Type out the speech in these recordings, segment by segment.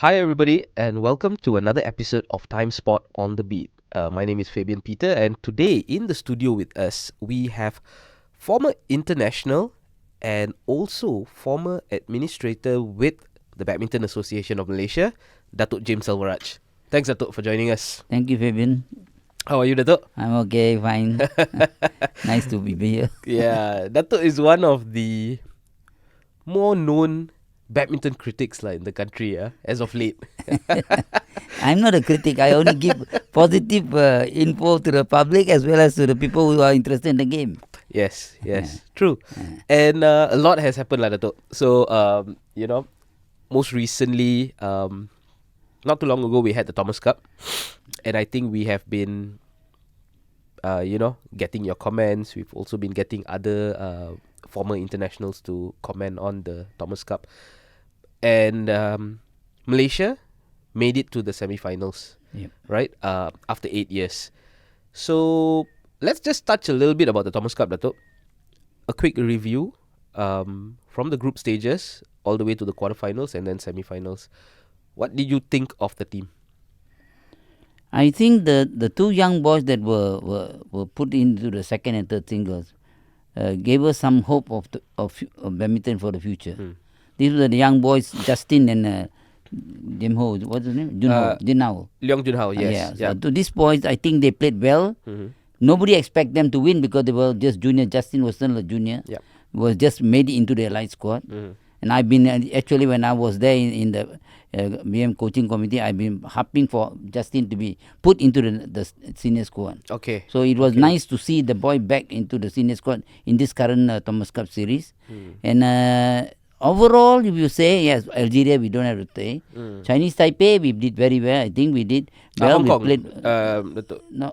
Hi, everybody, and welcome to another episode of Timesport on the Beat. My name is Fabian Peter, and today in the studio with us, we have former international and also former administrator with the Badminton Association of Malaysia, Datuk James Selvaraj. Thanks, Datuk, for joining us. Thank you, Fabian. How are you, Datuk? I'm okay, fine. Nice to be here. Yeah, Datuk is one of the more known badminton critics in the country as of late. I'm not a critic. I only give positive info to the public as well as to the people who are interested in the game. Yes, true. And a lot has happened, Datuk. So, most recently, not too long ago, we had the Thomas Cup. And I think we have been, getting your comments. We've also been getting other former internationals to comment on the Thomas Cup. And Malaysia made it to the semi-finals, Yep. right? After 8 years. So let's just touch a little bit about the Thomas Cup, Datuk. A quick review from the group stages all the way to the quarterfinals and then semi-finals. What did you think of the team? I think the two young boys that were put into the second and third singles gave us some hope of badminton for the future. These were the young boys, Justin and Jimho. What's his name? Junhao. Leong Junhao, yes. So to these boys, I think they played well. Nobody expect them to win because they were just junior. Justin was still a junior. Yep. Was just made it into the elite squad. And I've been actually when I was there in the BM coaching committee, I've been harping for Justin to be put into the senior squad. Okay. So it was nice to see the boy back into the senior squad in this current Thomas Cup series. And overall, if you say yes, Algeria we don't have to say. Chinese Taipei we did very well. I think we did well. Hong Kong. We played. Datuk. No,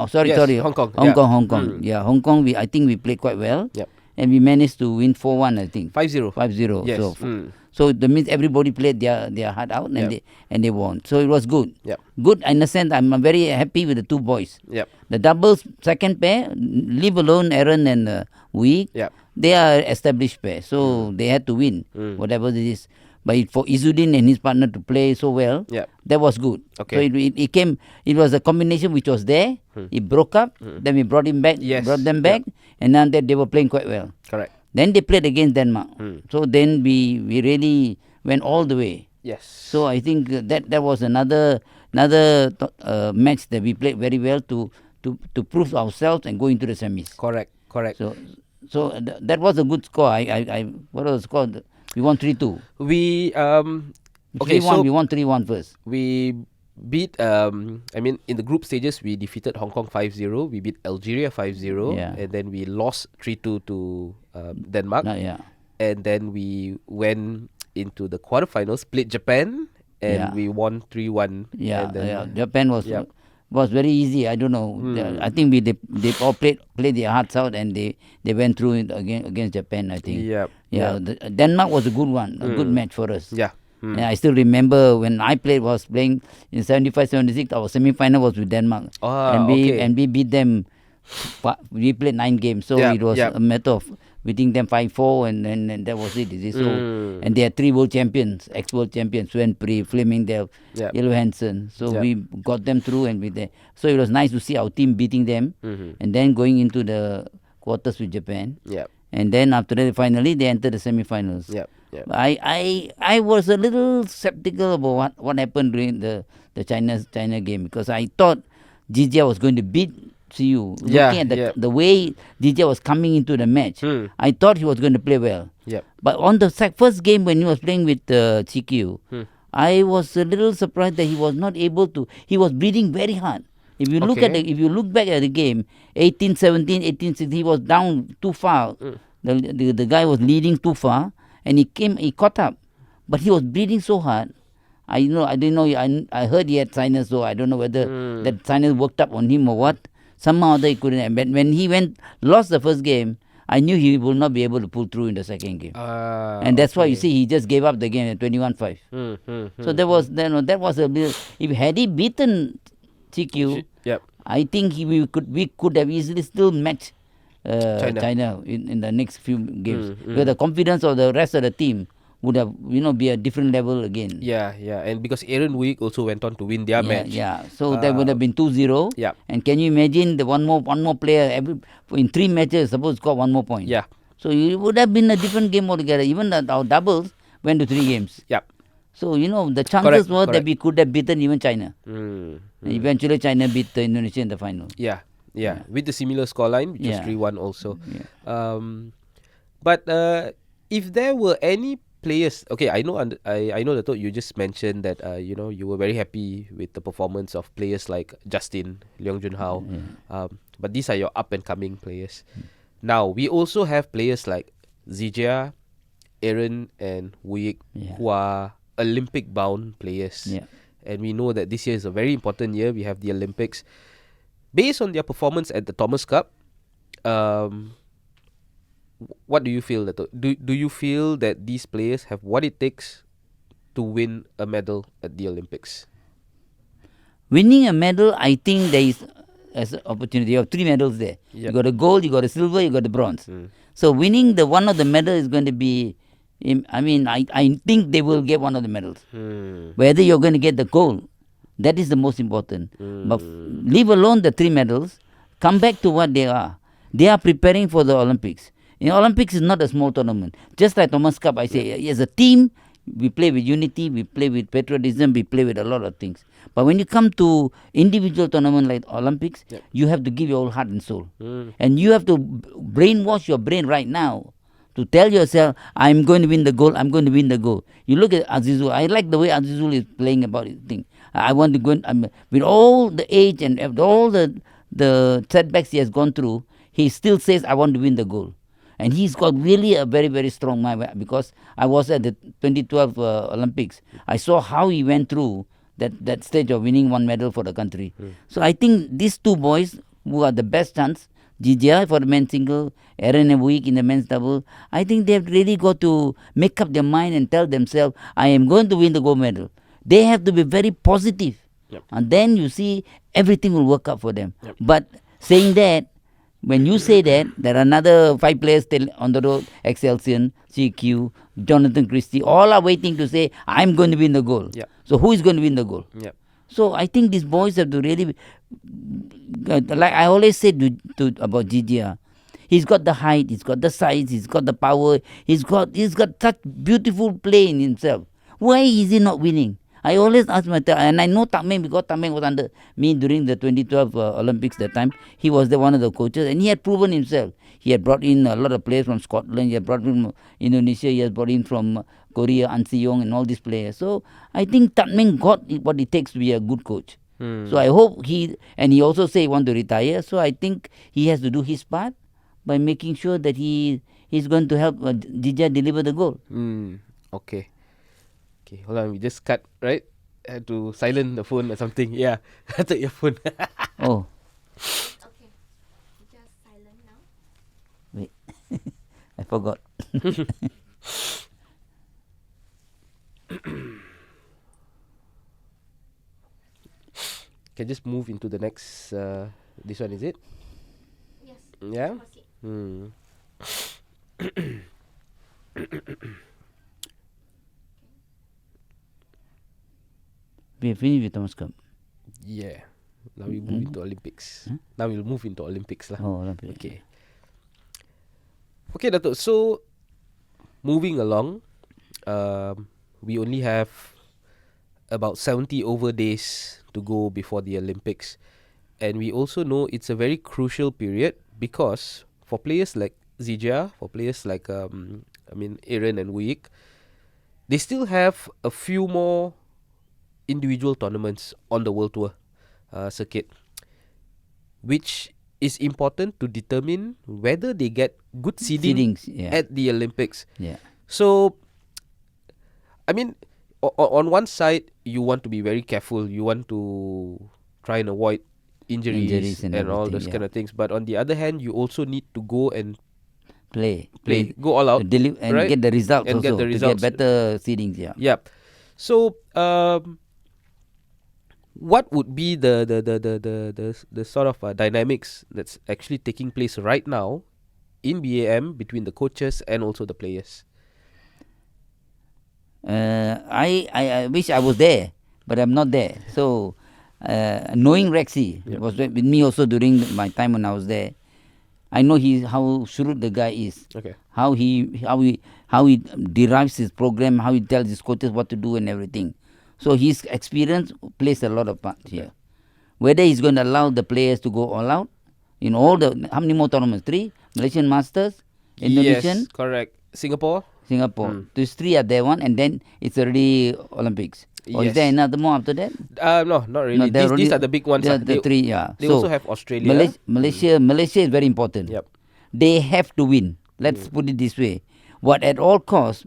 sorry. Hong Kong. Hong Kong. Yeah, Hong Kong. I think we played quite well. Yep. And we managed to win 4-1. I think 5-0. 5-0. Yes. So that means everybody played their heart out and they won. So it was good. Yep. Good in a sense. I'm very happy with the two boys. Yep. The doubles second pair, leave alone Aaron and Wee. Yep. They are established pair, so they had to win whatever it is. But for Izzuddin and his partner to play so well, that was good. Okay. So it came. It was a combination which was there. It broke up. Then we brought him back. Yes. Brought them back, and now that they were playing quite well. Correct. Then they played against Denmark. So then we really went all the way. Yes. So I think that was another match that we played very well to prove ourselves and go into the semis. Correct. So that was a good score. What was the score? We won 3-2. We Okay, so we won 3-1 first. We beat in the group stages we defeated Hong Kong 5-0, we beat Algeria 5-0, and then we lost 3-2 to Denmark. And then we went into the quarterfinals, played Japan, and we won 3-1. Japan was very easy. I don't know. I think they all played their hearts out and they went through it against Japan, I think. Denmark was a good one, a good match for us. And I still remember when I was playing in 75-76, our semi-final was with Denmark. And we beat them. We played 9 games, so it was a matter of beating them 5-4, and that was it. So and they had 3 world champions, ex-world champions, Sven Pri, Flemingdale, Yellow Hansen. So we got them through, and so it was nice to see our team beating them, and then going into the quarters with Japan. And then after that, finally they entered the semi-finals. I was a little skeptical about what happened during the China game, because I thought Jijia was going to beat CU. Looking at the way Jijia was coming into the match, I thought he was going to play well. But on the first game when he was playing with CQ, I was a little surprised that he was not able to. He was bleeding very hard. If you look back at the game, 18-17, 18-16, he was down too far. The guy was leading too far, and he caught up, but he was bleeding so hard. I didn't know. I heard he had sinus, so I don't know whether that sinus worked up on him or what. Somehow they couldn't. But when he lost the first game, I knew he will not be able to pull through in the second game. And that's why you see he just gave up the game at 21-5. So that was a little. If had he beaten CQ, I think we could have easily still matched China in the next few games. Because the confidence of the rest of the team would have be a different level again. Yeah, and because Aaron Week also went on to win their match. Yeah, so that would have been 2-0. Yeah. And can you imagine the one more player in 3 matches suppose score 1 more point? Yeah. So it would have been a different game altogether. Even our doubles went to 3 games. Yeah. So the chances were that we could have beaten even China. Eventually China beat Indonesia in the final. Yeah, with the similar scoreline, which was 3-1 also. But if there were any players, okay, I know Datuk, you just mentioned that you were very happy with the performance of players like Justin, Leong Jun Hao, but these are your up and coming players. Now we also have players like Zijia, Aaron, and Wuyik, who are Olympic bound players. And we know that this year is a very important year. We have the Olympics. Based on their performance at the Thomas Cup, what do you feel? Do you feel that these players have what it takes to win a medal at the Olympics? Winning a medal, I think there is as an opportunity. You have 3 medals there. You got a gold, you got a silver, you got a bronze. So winning the one of the medal is going to be, I think they will get one of the medals. Whether you're going to get the gold, that is the most important. But leave alone the 3 medals, come back to what they are. They are preparing for the Olympics. Olympics is not a small tournament. Just like Thomas Cup, I say, as a team, we play with unity, we play with patriotism, we play with a lot of things. But when you come to individual tournament like Olympics, you have to give your whole heart and soul. And you have to brainwash your brain right now to tell yourself, I'm going to win the goal, I'm going to win the goal. You look at Azizul. I like the way Azizul is playing about his thing. I want to go, with all the age and all the setbacks he has gone through, he still says, I want to win the goal. And he's got really a very, very strong mind, because I was at the 2012 Olympics. I saw how he went through that stage of winning 1 medal for the country. So I think these 2 boys who are the best chance, Jijia for the men's single, Aaron and Wuyik in the men's double, I think they've really got to make up their mind and tell themselves, I am going to win the gold medal. They have to be very positive. And then you see everything will work out for them. But saying that, when you say that, there are another 5 players still on the road, Excelsior, CQ, Jonathan Christie, all are waiting to say, I'm going to win the goal. So who is going to win the goal? So I think these boys have to really, like I always said about Jijia, he's got the height, he's got the size, he's got the power, he's got such beautiful play in himself. Why is he not winning? I always ask myself, and I know Tak Meng, because Tak Meng was under me during the 2012 Olympics that time. He was one of the coaches, and he had proven himself. He had brought in a lot of players from Scotland, he had brought in from Indonesia, he has brought in from Korea, An Si-yong, and all these players. So I think Tak Meng got what it takes to be a good coach. So I hope he also said he wants to retire, so I think he has to do his part by making sure that he's going to help Jijia deliver the goal. Okay, hold on, we just cut, right? I had to silent the phone or something. Yeah, I took your phone. Oh. Okay, just silent now. Wait, I forgot. Can just move into the next, this one, is it? Yes. Yeah? We have finished with Thomas Cup. Yeah. Now we move into Olympics. Now we'll move into Olympics lah. Oh, Olympics. Okay. Okay, Datuk. So, moving along, we only have about 70 over days to go before the Olympics. And we also know it's a very crucial period because for players like Zijia, for players like, Aaron and Wuyik, they still have a few more individual tournaments on the World Tour circuit, which is important to determine whether they get good seedings at the Olympics. So, on one side, you want to be very careful. You want to try and avoid injuries and all those kind of things. But on the other hand, you also need to go and play, go all out, and right? Get the results and also, get the results. to get better seedings. So, what would be the sort of dynamics that's actually taking place right now in BAM between the coaches and also the players? I wish I was there, but I'm not there. So, knowing Rexy was with me also during my time when I was there. I know how shrewd the guy is. Okay. How he derives his program, how he tells his coaches what to do and everything. So his experience plays a lot of part here. Whether he's going to allow the players to go all out in all the how many more tournaments? 3 Malaysian Masters, Indonesian, Yes, correct. Singapore. These 3 are there one, and then it's already Olympics. Or is there another more after that? No, not really. No, These are the big ones. The 3, yeah. They so also have Australia. Malaysia is very important. Yep. They have to win. Let's put it this way. What at all costs,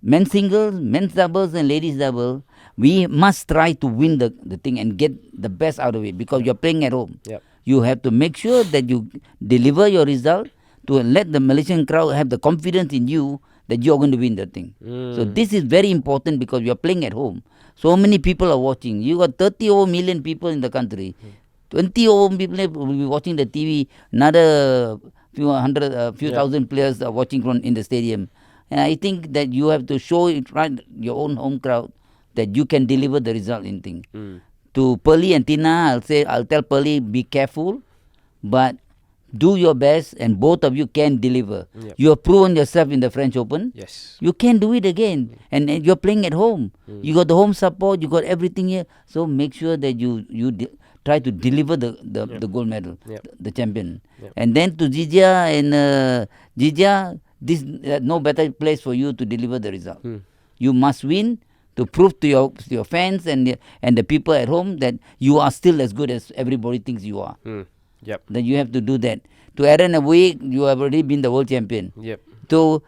men's singles, men's doubles and ladies double, we must try to win the thing and get the best out of it because you're playing at home. Yep. You have to make sure that you deliver your result to let the Malaysian crowd have the confidence in you that you're going to win the thing. So this is very important because you're playing at home. So many people are watching. You got 30 over million people in the country. 20 over people will be watching the TV. Another few thousand players are watching from in the stadium. And I think that you have to show it right your own home crowd that you can deliver the result in thing. To Pearly and Tina, I'll tell Pearly, be careful, but do your best, and both of you can deliver. Yep. You have proven yourself in the French Open. Yes. You can do it again, and you're playing at home. You got the home support, you got everything here. So make sure that you try to deliver the gold medal, the champion. And then to Jijia and Jijia, this no better place for you to deliver the result. You must win to prove to your fans and the people at home that you are still as good as everybody thinks you are. Yep. Then you have to do that. To Aaron away, you have already been the world champion. Yep. So,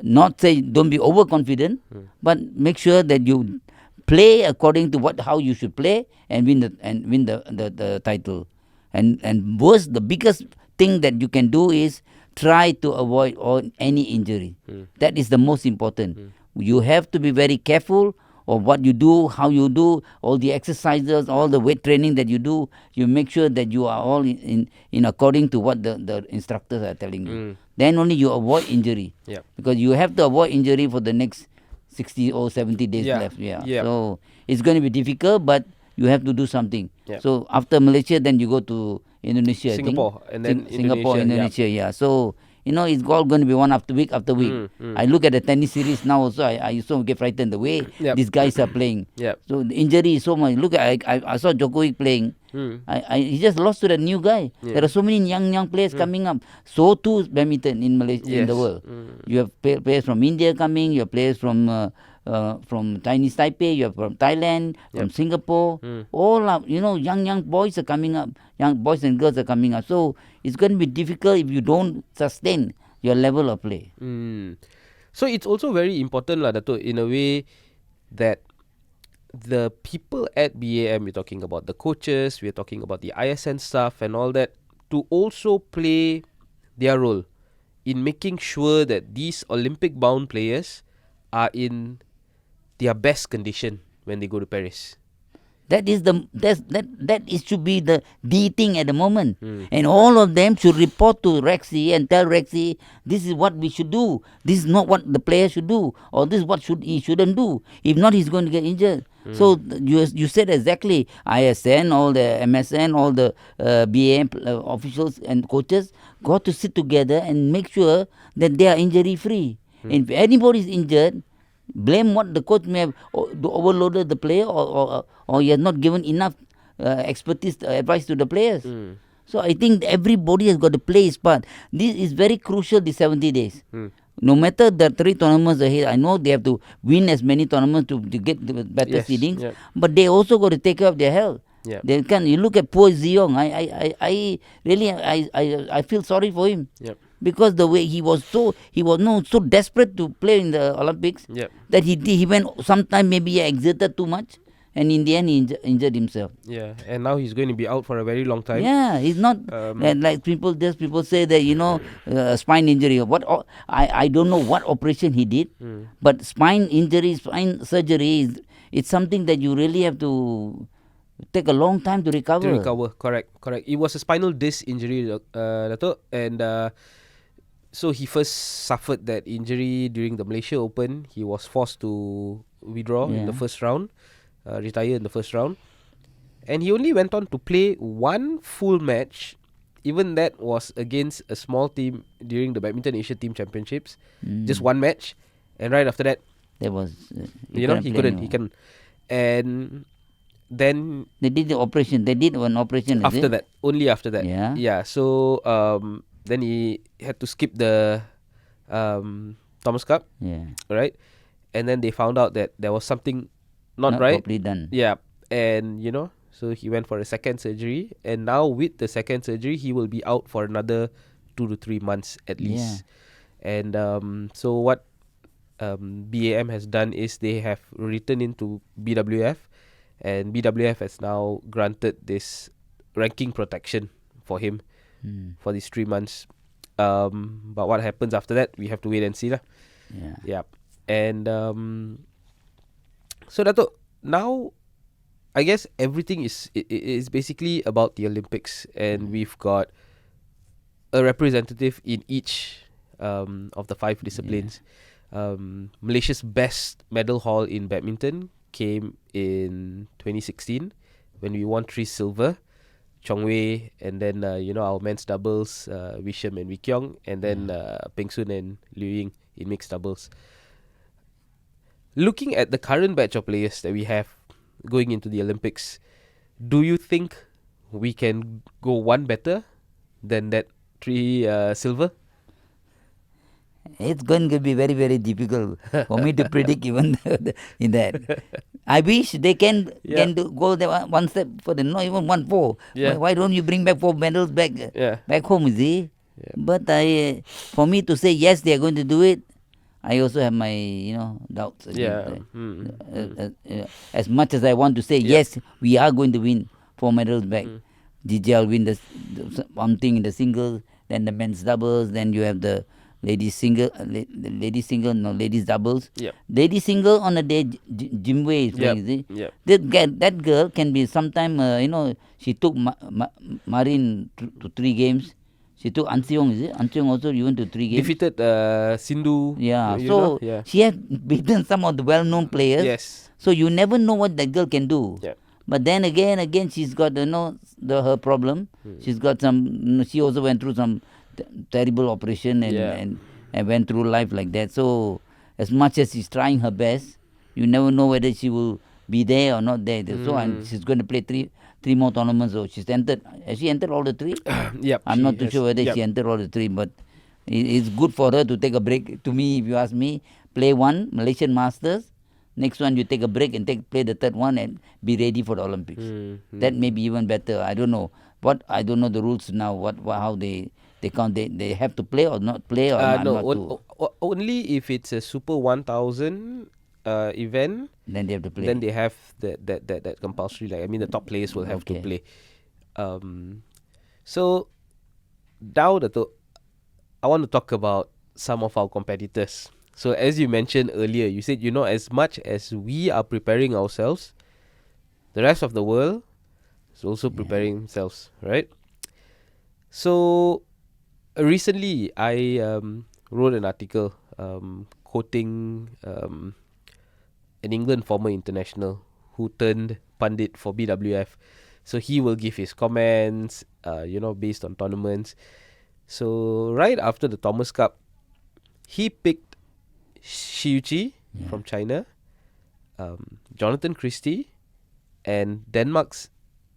not say don't be overconfident, but make sure that you play according to how you should play and win the title. And worst, the biggest thing that you can do is try to avoid any injury. That is the most important. You have to be very careful of what you do, how you do, all the exercises, all the weight training that you do. You make sure that you are all in according to what the instructors are telling you. Then only you avoid injury. Yep. Because you have to avoid injury for the next 60 or 70 days left. So it's going to be difficult, but you have to do something. So after Malaysia, then you go to Indonesia. Singapore, I think. and then Singapore, Indonesia. So it's all going to be one after week after week. I look at the tennis series now also. I used to get frightened the way these guys are playing. So the injury is so much. Look, I saw Djokovic playing. He just lost to that new guy. There are so many young players coming up. So too badminton in Malaysia, in the world. You have players from India coming. You have players from Chinese Taipei. You have from Thailand, from Singapore. All up, young boys are coming up. Young boys and girls are coming up. So it's going to be difficult if you don't sustain your level of play. So it's also very important, Dato', in a way that the people at BAM, we're talking about the coaches, we're talking about the ISN staff and all that, to also play their role in making sure that these Olympic-bound players are in their best condition when they go to Paris. That should be the thing at the moment. And all of them should report to Rexy and tell Rexy, this is what we should do. This is not what the player should do, or this is what he shouldn't do. If not, he's going to get injured. So you said exactly. ISN, all the MSN, all the BAM officials and coaches got to sit together and make sure that they are injury free. If anybody is injured, blame what the coach may have overloaded the player or he has not given enough expertise advice to the players. So I think everybody has got to play his part. This is very crucial, the 70 days. No matter the 3 tournaments ahead, I know they have to win as many tournaments to get the better seedings, but they also got to take care of their health. They can. You look at poor Ziyong. I really feel sorry for him. Because the way he was so desperate to play in the Olympics that he went sometime maybe he exerted too much, and in the end he injured himself. And now he's going to be out for a very long time. He's not like people say that spine injury. I don't know what operation he did, but spine injury, spine surgery it's something that you really have to take a long time to recover. Correct. It was a spinal disc injury, Dato', and so he first suffered that injury during the Malaysia Open. He was forced to withdraw in the first round, retire in the first round. And he only went on to play one full match. Even that was against a small team during the Badminton Asia Team Championships. Just one match. And right after that, That was he couldn't. And then they did the operation. They did one operation. After that, only after that. Yeah. So then he had to skip the Thomas Cup. Yeah. Right. And then they found out that there was something not right. Properly done. Yeah. And so he went for a second surgery, and now with the second surgery, he will be out for another 2 to 3 months at least. And so what BAM has done is they have written into BWF, and BWF has now granted this ranking protection for him for these 3 months. But what happens after that, we have to wait and see lah. Yeah. And so Dato', now I guess everything is basically about the Olympics, and we've got a representative in each of the 5 disciplines. Malaysia's best medal haul in badminton came in 2016 when we won 3 silver, Chong Wei, and then our men's doubles, Wisham and Wee Kiong, and then Peng Soon and Liu Ying in mixed doubles. Looking at the current batch of players that we have going into the Olympics, do you think we can go one better than that 3 silver? It's going to be very, very difficult for me to predict even in that. I wish they can go there one step further, not even 1-4. Why don't you bring back 4 medals back home, you see? But for me to say yes, they are going to do it, I also have my doubts. As much as I want to say yes, we are going to win 4 medals back. Gigi will win the one thing in the singles, then the men's doubles, then you have the ladies doubles. Ladies single on the day Jim Wei is playing. That girl can be sometime. She took Marin to 3 games. She took An Seong, is it? An Seong also went to 3 games. Defeated Sindhu. She has beaten some of the well-known players. Yes. So you never know what that girl can do. But then again, she's got her problem. She's got some. She also went through some terrible operation and went through life like that. So as much as she's trying her best, you never know whether she will be there or not there. So she's going to play three more tournaments. So she's entered. Has she entered all the 3? I'm not too sure whether she entered all the 3, but it's good for her to take a break. To me, if you ask me, play 1 Malaysian Masters. Next one you take a break and play the 3rd one and be ready for the Olympics. That may be even better. I don't know. I don't know the rules now. How they count. They have to play or not play or no. Only if it's a Super 1000 event. Then they have to play. Then they have that compulsory. The top players will have to play. So now I want to talk about some of our competitors. So as you mentioned earlier, you said as much as we are preparing ourselves, the rest of the world is also preparing themselves, right? So recently I wrote an article quoting an England former international who turned pundit for BWF. So he will give his comments, based on tournaments. So right after the Thomas Cup, he picked Xi Yuqi from China, Jonathan Christie, and Denmark's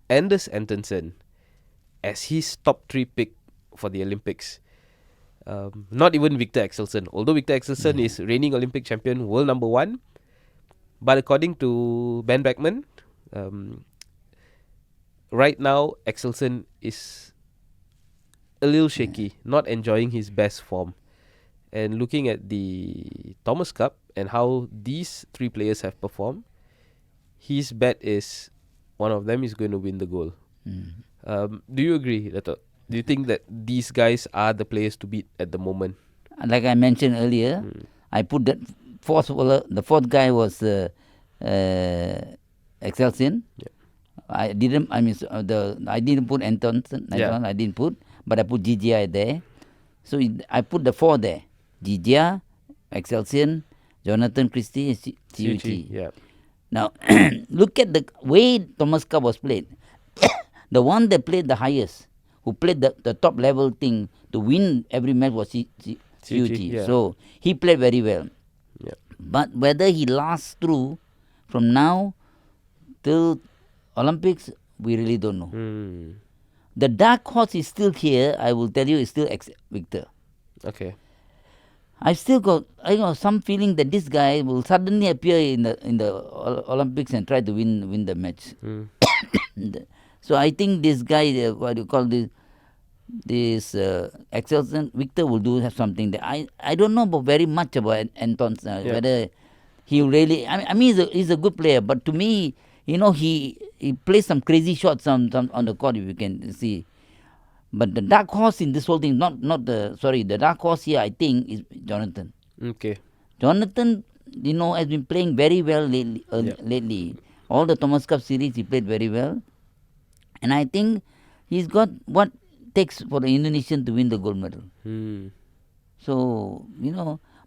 Anders Antonsen as his top 3 pick for the Olympics. Not even Victor Axelsen, although Victor Axelsen is reigning Olympic champion, world number 1. But according to Ben Beckman, right now Axelsen is a little shaky, not enjoying his best form. And looking at the Thomas Cup and how these 3 players have performed, his bet is one of them is going to win the gold. Do you agree, Dato'? Do you think that these guys are the players to beat at the moment? Like I mentioned earlier, I put that the 4th guy was Axelsen. I didn't put Antonsen. I didn't put, but I put GGI there. So I put the 4 there. Jijia, Excelsior, Jonathan Christie, and CUT. Yeah. Now, look at the way Thomas Cup was played. The one that played the highest, who played the top level thing to win every match was CUT. Yeah. So he played very well. Yeah. But whether he lasts through from now till Olympics, we really don't know. The dark horse is still here. I will tell you, is still Victor. Okay. I still got some feeling that this guy will suddenly appear in the Olympics and try to win the match. So I think this guy, what do you call this Excelsior Victor will have something that I don't know very much about Anton whether he really. I mean he's a good player, but to me, he plays some crazy shots on the court, if you can see. But the dark horse in this whole thing, the dark horse here, I think, is Jonathan. Okay. Jonathan, has been playing very well lately. All the Thomas Cup series, he played very well. And I think he's got what takes for the Indonesian to win the gold medal. So,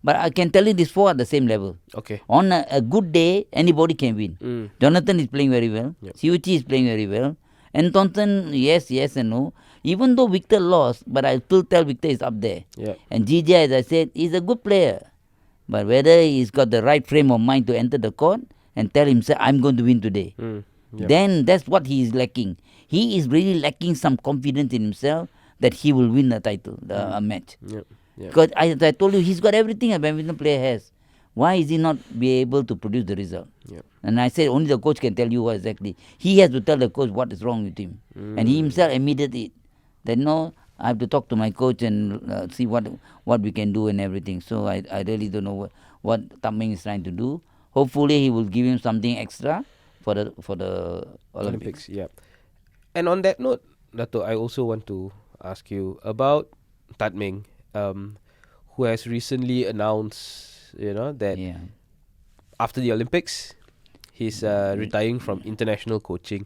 but I can tell you these 4 are the same level. Okay. On a good day, anybody can win. Jonathan is playing very well. CUT is playing very well. And Thompson, yes and no. Even though Victor lost, but I still tell Victor is up there. Yeah. And Jijia, as I said, is a good player. But whether he's got the right frame of mind to enter the court and tell himself, I'm going to win today, then that's what he is lacking. He is really lacking some confidence in himself that he will win a title, a match. Because as I told you, he's got everything a badminton player has. Why is he not be able to produce the result? And I said only the coach can tell you what exactly. He has to tell the coach what is wrong with him. And he himself admitted it. That I have to talk to my coach and see what we can do and everything. So I really don't know what Taming is trying to do. Hopefully he will give him something extra for the Olympics. Yeah. And on that note, Dato, I also want to ask you about Tatming, who has recently announced, that after the Olympics, he's retiring from international coaching.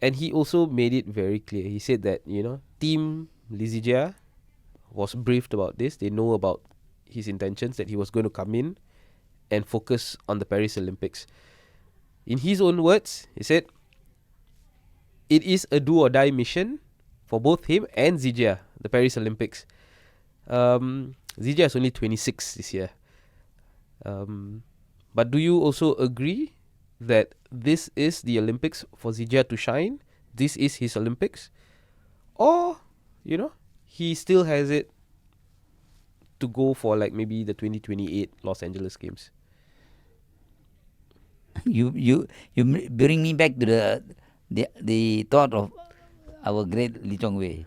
And he also made it very clear. He said that, Team Lizijia was briefed about this. They know about his intentions, that he was going to come in and focus on the Paris Olympics. In his own words, he said, it is a do or die mission for both him and Zijia, the Paris Olympics. Zijia is only 26 this year. But do you also agree that this is the Olympics for Zijia to shine? This is his Olympics? Or, he still has it to go for like maybe the 2028 Los Angeles Games? You bring me back to the thought of our great Lee Chong Wei.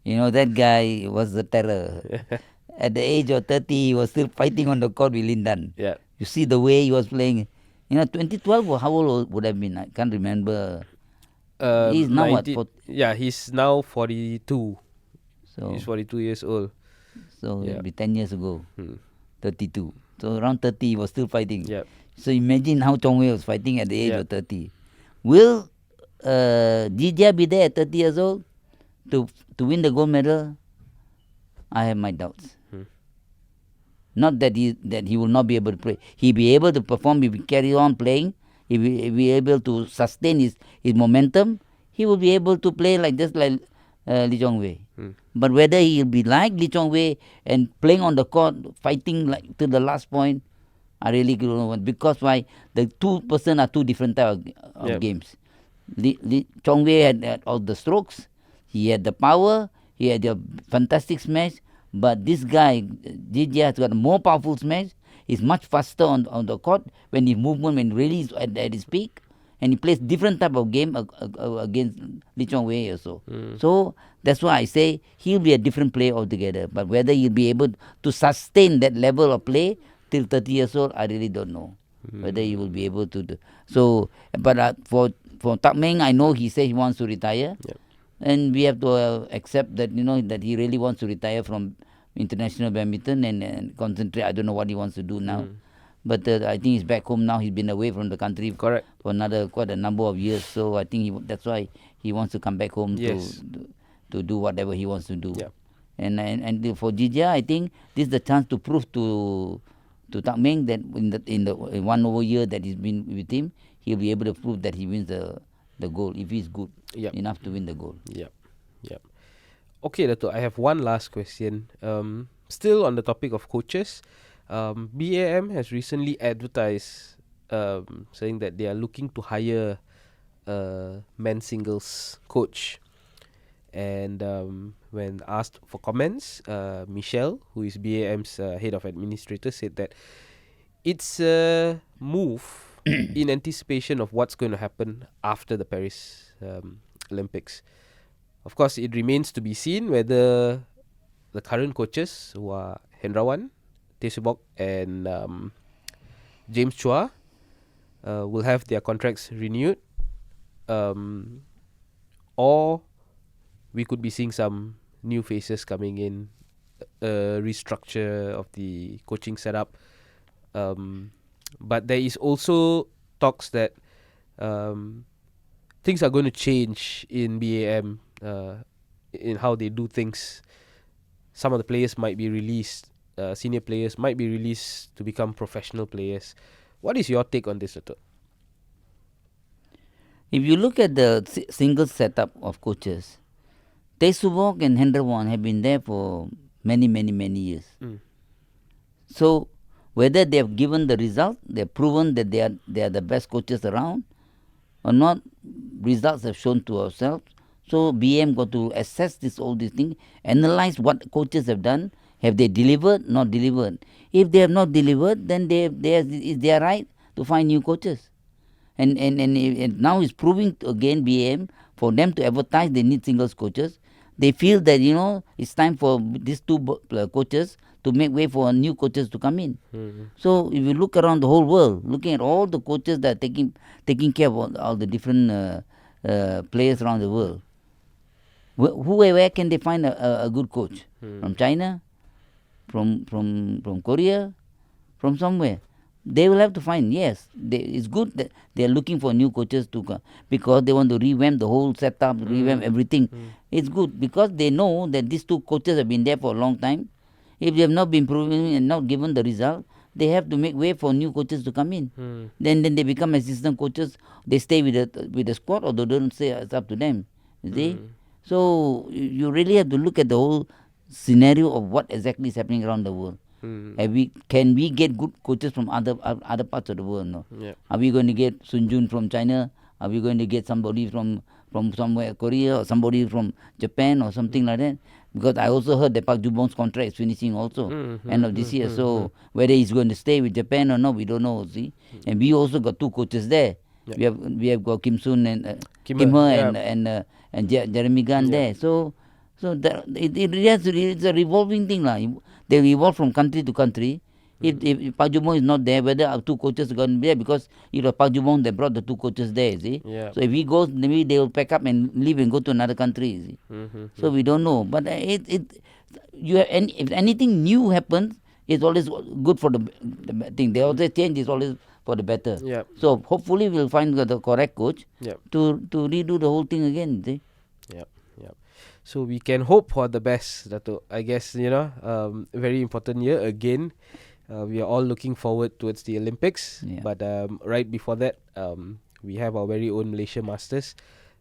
That guy was the terror. At the age of 30, he was still fighting on the court with Lin Dan. You see the way he was playing. 2012, how old would have been? I can't remember. He's now 90, he's now 42. So he's 42 years old. So it'll be 10 years ago. 32. So around 30, he was still fighting. So imagine how Chong Wei was fighting at the age of 30. Will Jijia be there at 30 years old to win the gold medal? I have my doubts. Not that he will not be able to play. He'll be able to perform if he carry on playing. If he be able to sustain his momentum, he will be able to play like Lee Chong Wei. But whether he'll be like Lee Chong Wei and playing on the court, fighting like to the last point, I really don't know. Because why? The two person are two different type of games. Lee Chong Wei had all the strokes. He had the power. He had a fantastic smash. But this guy, Jijia, has got a more powerful smash. He's much faster on the court when his movement, when really is at his peak. And he plays different type of game against Lee Chong Wei also. So that's why I say he'll be a different player altogether. But whether he'll be able to sustain that level of play till 30 years old, I really don't know. Whether he will be able to do. So, but for Tak Meng, I know he said he wants to retire. And we have to accept that, that he really wants to retire from international badminton and concentrate. I don't know what he wants to do now. But I think he's back home now. He's been away from the country for quite a number of years. So I think that's why he wants to come back home to do whatever he wants to do. Yeah. And for Jijia, I think this is the chance to prove to Tak Meng that in the 1 over year that he's been with him, he'll be able to prove that he wins the goal if he's good enough to win the goal. Yep. Okay, Dato', I have one last question. Still on the topic of coaches, BAM has recently advertised saying that they are looking to hire a men's singles coach. And when asked for comments, Michelle, who is BAM's head of administrators, said that it's a move in anticipation of what's going to happen after the Paris Olympics. Of course, it remains to be seen whether the current coaches, who are Hendrawan, Tesubok, and James Chua, will have their contracts renewed, or we could be seeing some new faces coming in, a restructure of the coaching setup. But there is also talks that things are going to change in BAM, in how they do things. Some of the players might be released, senior players might be released to become professional players. What is your take on this, Dato'? If you look at the single setup of coaches, Tesubok and Henderwan have been there for many years. So whether they have given the result, they have proven that they are the best coaches around or not, results have shown to ourselves. So BM got to assess all these things, analyze what coaches have done. Have they delivered, not delivered? If they have not delivered, then it's their right to find new coaches. And now it's proving again BM, for them to advertise they need singles coaches. They feel that it's time for these two coaches to make way for new coaches to come in. So if you look around the whole world, looking at all the coaches that are taking care of all the different players around the world, where can they find a good coach? From China, from Korea, from somewhere. They will have to find. Yes, it's good that they are looking for new coaches to come, because they want to revamp the whole setup, revamp everything. It's good because they know that these two coaches have been there for a long time. If they have not been proven and not given the result, they have to make way for new coaches to come in. Then they become assistant coaches. They stay with the squad, or they don't stay. It's up to them. You see? So you really have to look at the whole scenario of what exactly is happening around the world. Can we get good coaches from other parts of the world? No. Yeah. Are we going to get Sun Jun from China? Are we going to get somebody from somewhere, Korea, or somebody from Japan or something like that? Because I also heard that Park Ju-bong's contract is finishing also end of this year. So whether he's going to stay with Japan or not, we don't know. See, and we also got two coaches there. Yeah. We have got Kim Soon and Kim He and Jeremy Gunn there. So it's a revolving thing lah. They evolve from country to country. If Park Ju-bong is not there, whether our two coaches are going to be there, because it was Park Ju-bong that brought the two coaches there, see. Yeah. So if he goes, maybe they will pack up and leave and go to another country, see. So we don't know. But if anything new happens, it's always good for the thing. They always change, it's always for the better. Yeah. So hopefully we'll find the correct coach to redo the whole thing again, see. Yep. So we can hope for the best, Dato'. I guess, very important year again. We are all looking forward towards the Olympics. Yeah. But right before that, we have our very own Malaysia Masters.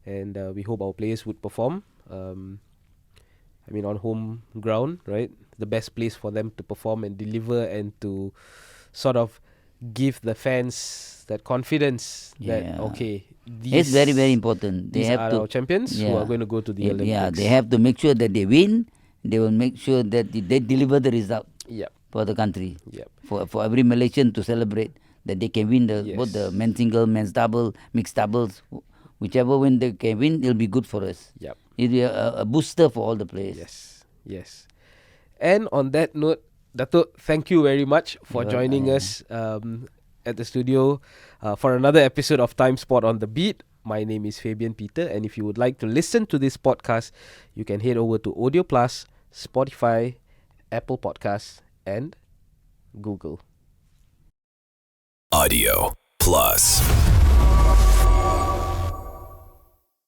And we hope our players would perform. On home ground, right? The best place for them to perform and deliver, and to sort of give the fans that confidence that, okay, it's very, very important. These are our champions who are going to go to the Olympics. Yeah, they have to make sure that they win. They will make sure that they deliver the result for the country. For every Malaysian to celebrate that they can win both the men's single, men's double, mixed doubles. Whichever one they can win, it'll be good for us. It'll be a booster for all the players. Yes. And on that note, Dato', thank you very much for joining us at the studio for another episode of Timesport on the Beat. My name is Fabian Peter, and if you would like to listen to this podcast, you can head over to Audio Plus, Spotify, Apple Podcasts, and Google. Audio Plus.